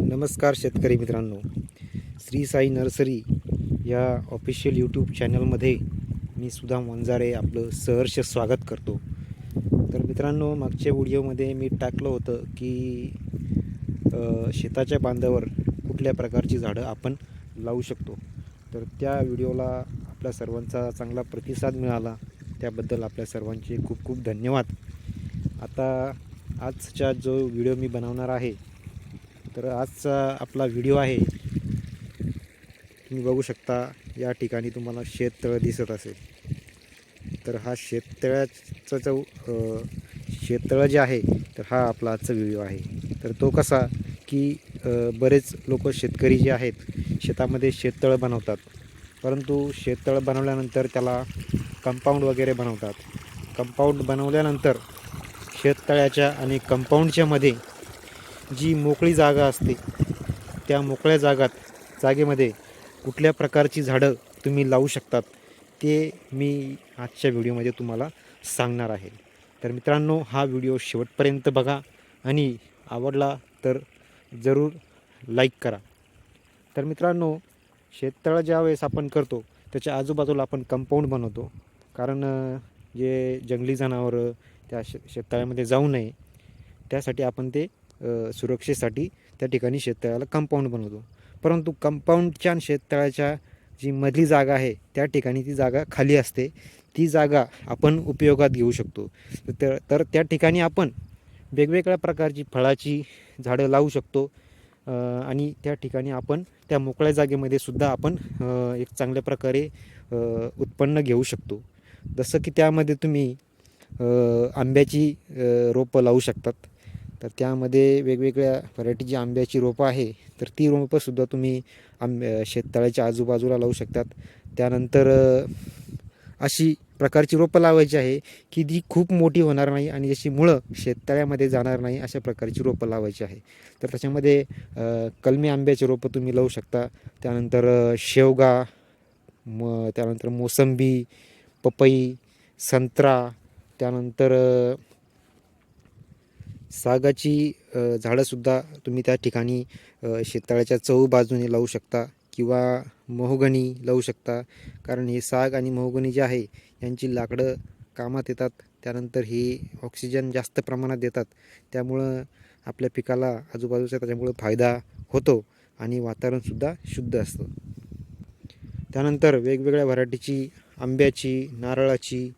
नमस्कार शेतकरी मित्रांनो, श्री साई नर्सरी या ऑफिशियल यूट्यूब चॅनलमध्ये मी सुधा वंजारे आपलं सहर्ष स्वागत करतो. तर मित्रांनो, मागच्या व्हिडिओमध्ये मी टाकलं होतं की शेताच्या बांधावर कुठल्या प्रकारची झाडं आपण लावू शकतो. तर त्या व्हिडिओला आपल्या सर्वांचा चांगला प्रतिसाद मिळाला, त्याबद्दल आपल्या सर्वांचे खूप खूप धन्यवाद. आता आजचा जो व्हिडिओ मी बनवणार आहे, तर आजचा आपला व्हिडिओ आहे, तुम्ही बघू शकता या ठिकाणी तुम्हाला शेततळं दिसत असेल. तर हा शेततळ्याचा जो शेततळं जे आहे, तर हा आपला आजचा व्हिडिओ आहे. तर तो कसा की बरेच लोक शेतकरी जे आहेत शेतामध्ये शेततळं बनवतात, परंतु शेततळं बनवल्यानंतर त्याला कंपाऊंड वगैरे बनवतात. कंपाऊंड बनवल्यानंतर शेततळ्याच्या आणि कंपाऊंडच्या मध्ये जी मोकळी जागा असते, त्या मोकळ्या जागेमध्ये कुठल्या प्रकारची झाडं तुम्ही लावू शकतात ते मी आजच्या व्हिडिओमध्ये तुम्हाला सांगणार आहे. तर मित्रांनो, हा व्हिडिओ शेवटपर्यंत बघा आणि आवडला तर जरूर लाईक करा. तर मित्रांनो, शेततळं ज्यावेळेस आपण करतो त्याच्या आजूबाजूला आपण कंपाऊंड बनवतो, कारण जे जंगली जनावरं त्या शेततळ्यामध्ये जाऊ नये त्यासाठी आपण ते सुरक्षेसाठी त्या ठिकाणी शेततळ्याला कंपाऊंड बनवतो. परंतु कंपाऊंडच्या आणि शेततळ्याच्या जी मधली जागा आहे त्या ठिकाणी ती जागा खाली असते. ती जागा आपण उपयोगात घेऊ शकतो. तर त्या ठिकाणी आपण वेगवेगळ्या प्रकारची फळाची झाडं लावू शकतो आणि त्या ठिकाणी आपण त्या मोकळ्या जागेमध्ये सुद्धा आपण एक चांगल्या प्रकारे उत्पन्न घेऊ शकतो. जसं की त्यामध्ये तुम्ही आंब्याची रोपं लावू शकतात. तर त्यामध्ये वेगवेगळ्या व्हरायटीची आंब्याची रोपं आहे, तर ती रोपंसुद्धा तुम्ही शेततळ्याच्या आजूबाजूला लावू शकतात. त्यानंतर अशी प्रकारची रोपं लावायची आहे की जी खूप मोठी होणार नाही आणि जशी मुळं शेततळ्यामध्ये जाणार नाही, अशा प्रकारची रोपं लावायची आहे. तर त्याच्यामध्ये कलमी आंब्याची रोपं तुम्ही लावू शकता. त्यानंतर शेवगा, त्यानंतर मोसंबी, पपई, संत्रा, त्यानंतर सागाची झाडंसुद्धा तुम्ही त्या ठिकाणी शेततळ्याच्या चहूबाजूने लावू शकता किंवा महोगनी लावू शकता. कारण हे साग आणि महोगनी जे आहे यांची लाकडं कामात येतात. त्यानंतर ही ऑक्सिजन जास्त प्रमाणात देतात, त्यामुळं आपल्या पिकाला आजूबाजूचा त्याच्यामुळं फायदा होतो आणि वातावरणसुद्धा शुद्ध असतं. त्यानंतर वेगवेगळ्या व्हरायटीची आंब्याची, नारळाची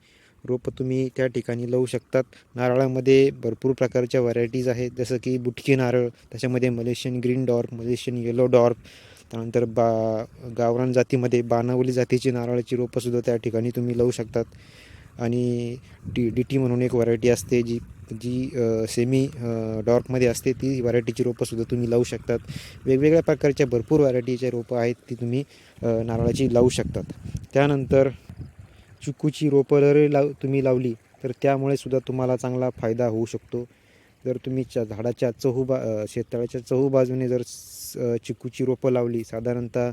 रोपं तुम्ही त्या ठिकाणी लावू शकतात. नारळामध्ये भरपूर प्रकारच्या व्हरायटीज आहेत, जसं की बुटकी नारळ, त्याच्यामध्ये Malaysian green dwarf, Malaysian yellow dwarf, त्यानंतर गावरान जातीमध्ये बाणावली जातीची नारळाची रोपंसुद्धा त्या ठिकाणी तुम्ही लावू शकतात. आणि डी टी म्हणून एक व्हरायटी असते जी जी सेमी डॉर्फमध्ये असते, ती व्हरायटीची रोपंसुद्धा तुम्ही लावू शकतात. वेगवेगळ्या प्रकारच्या भरपूर व्हरायटीचे रोपं आहेत, ती तुम्ही नारळाची लावू शकतात. त्यानंतर चिकूची रोपं जरी तुम्ही लावली तर त्यामुळे सुद्धा तुम्हाला चांगला फायदा होऊ शकतो. जर तुम्ही झाडाच्या शेततळ्याच्या चहूबाजूने जर चिकूची रोपं लावली, साधारणतः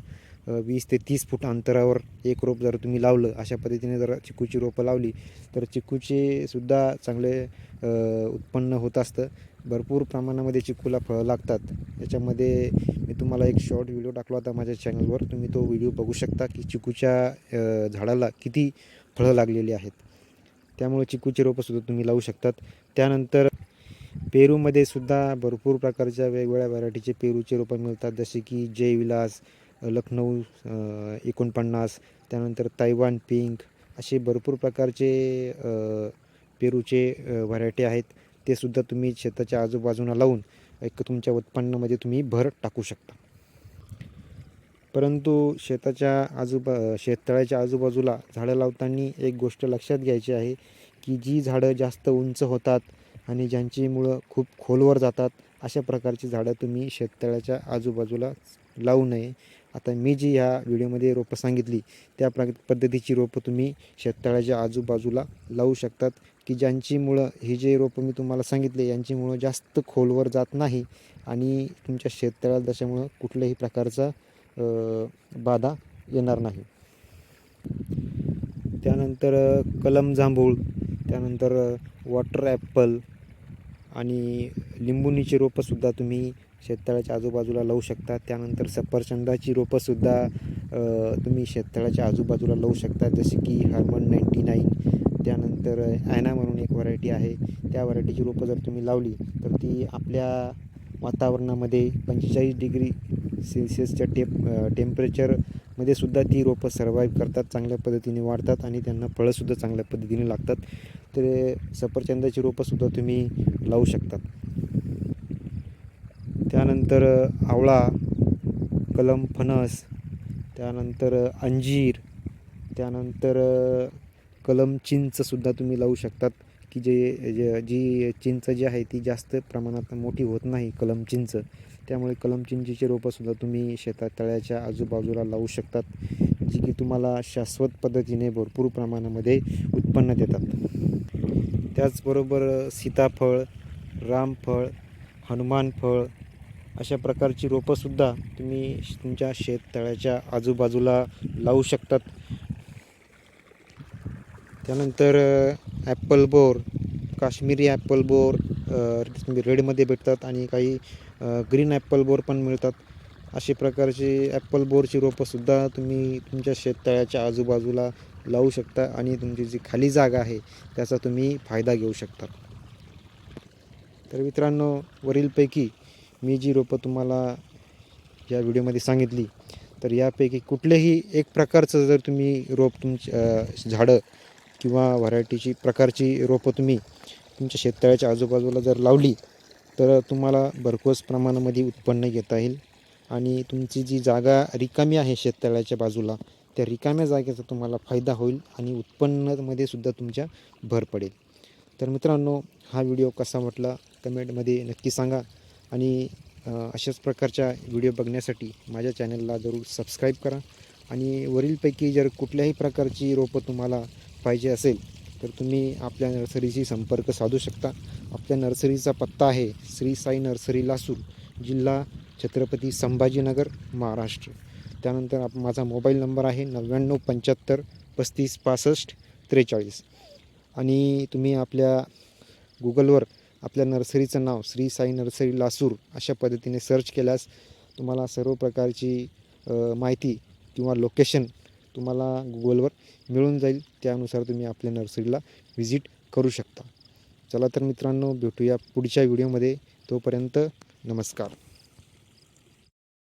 20 ते 30 फूट अंतरावर एक रोप जर तुम्ही लावलं, अशा पद्धतीने जर चिकूची रोपं लावली तर चिकूचे सुद्धा चांगले उत्पन्न होत असतं. भरपूर प्रमाणामध्ये चिकूला फळं लागतात. याच्यामध्ये मी तुम्हाला एक शॉर्ट व्हिडिओ टाकला होता माझ्या चॅनलवर, तुम्ही तो व्हिडिओ बघू शकता की चिकूच्या झाडाला किती फळं लागलेली आहेत. त्यामुळे चिकूची रोपंसुद्धा तुम्ही लावू शकतात. त्यानंतर पेरूमध्ये सुद्धा भरपूर प्रकारच्या वेगवेगळ्या व्हरायटीचे पेरूचे रोपं मिळतात, जसे की जयविलास, लखनऊ 49, त्यानंतर तैवान पिंक, असे भरपूर प्रकारचे पेरूचे व्हरायटी आहेत. ते सुद्धा तुम्ही शेताच्या आजूबाजूला लावून एक तुमच्या उत्पन्नामध्ये तुम्ही भर टाकू शकता. परंतु शेततळ्याच्या आजूबाजूला झाडं लावताना एक गोष्ट लक्षात घ्यायची आहे की जी झाडं जास्त उंच होतात आणि ज्यांची मुळं खूप खोलवर जातात, अशा प्रकारची झाडं तुम्ही शेततळ्याच्या आजूबाजूला लावू नये. आता मी जी ह्या व्हिडिओमध्ये रोपं सांगितली त्या पद्धतीची रोपं तुम्ही शेततळ्याच्या आजूबाजूला लावू शकतात, की ज्यांची मुळं, ही जे रोपं मी तुम्हाला सांगितले यांची मुळं जास्त खोलवर जात नाही आणि तुमच्या शेततळ्याला त्याच्यामुळं कुठल्याही प्रकारचा बाधा येणार नाही. त्यानंतर कलम जांभूळ, त्यानंतर वॉटर ॲपल आणि लिंबुनीची रोपंसुद्धा तुम्ही शेततळ्याच्या आजूबाजूला लावू शकता. त्यानंतर सफरचंदाची रोपंसुद्धा तुम्ही शेततळ्याच्या आजूबाजूला लावू शकता, जसे की हर्मन 99. त्यानंतर ॲना म्हणून एक व्हरायटी आहे, त्या व्हरायटीची रोपं जर तुम्ही लावली तर ती आपल्या वातावरणामध्ये 45 डिग्री सेल्सिअसच्या टेम्परेचरमध्ये सुद्धा ती रोपं सर्वाईव्ह करतात, चांगल्या पद्धतीने वाढतात आणि त्यांना फळंसुद्धा चांगल्या पद्धतीने लागतात. तर सफरचंदाची रोपंसुद्धा तुम्ही लावू शकतात. त्यानंतर आवळा, कलम फणस, त्यानंतर अंजीर, त्यानंतर कलम चिंचसुद्धा तुम्ही लावू शकतात, की जी चिंच जी आहे ती जास्त प्रमाणात मोठी होत नाही कलम चिंच. त्यामुळे कलम चिंचेचे रोपंसुद्धा तुम्ही शेतात तळ्याच्या आजूबाजूला लावू शकतात, जी की तुम्हाला शाश्वत पद्धतीने भरपूर प्रमाणामध्ये उत्पन्न देतात. त्याचबरोबर सीताफळ, रामफळ, हनुमान फळ अशा प्रकारची रोपंसुद्धा तुम्ही तुमच्या शेततळ्याच्या आजूबाजूला लावू शकतात. त्यानंतर ॲपल बोर, काश्मीरी ॲपल बोर रेडमध्ये भेटतात आणि काही ग्रीन ॲपल बोर पण मिळतात. अशा प्रकारचे ॲपल बोरची रोपंसुद्धा तुम्ही तुमच्या शेततळ्याच्या आजूबाजूला लावू शकता आणि तुमची जी खाली जागा आहे त्याचा तुम्ही फायदा घेऊ शकता. तर मित्रांनो, वरीलपैकी मी जी रोपं तुम्हाला या व्हिडिओमध्ये सांगितली, तर यापैकी कुठलेही एक प्रकारचं जर तुम्ही रोप झाडं किंवा व्हरायटीची प्रकारची रोपं तुम्ही तुमच्या शेततळ्याच्या आजूबाजूला जर लावली तर तुम्हाला भरघोस प्रमाणामध्ये उत्पन्न घेता येईल आणि तुमची जी जागा रिकामी आहे शेततळ्याच्या बाजूला, त्या रिकाम्या जागेचा तुम्हाला फायदा होईल आणि उत्पन्नामध्ये सुद्धा तुमच्या भर पडेल. तर मित्रांनो, हा व्हिडिओ कसा वाटला कमेंटमध्ये नक्की सांगा आणि अशाच प्रकारच्या व्हिडिओ बघण्यासाठी माझ्या चॅनलला जरूर सबस्क्राईब करा आणि वरीलपैकी जर कुठल्याही प्रकारची रोपं तुम्हाला पाहिजे असेल तर तुम्ही आपल्या नर्सरीशी संपर्क साधू शकता. आपल्या नर्सरीचा पत्ता आहे श्री साई नर्सरी लासूर, जिल्हा छत्रपती संभाजीनगर, महाराष्ट्र. त्यानंतर माझा मोबाईल नंबर आहे 9975 35 65 43 आणि तुम्ही आपल्या गुगलवर आपल्या नर्सरीचं नाव श्री साई नर्सरी लासूर अशा पद्धतीने सर्च केल्यास तुम्हाला सर्व प्रकारची माहिती किंवा लोकेशन तुम्हाला गुगलवर मिळून जाईल. त्यानुसार तुम्ही आपल्या नर्सरीला व्हिजिट करू शकता. चला तर मित्रांनो, भेटूया पुढच्या व्हिडिओमध्ये. तोपर्यंत नमस्कार.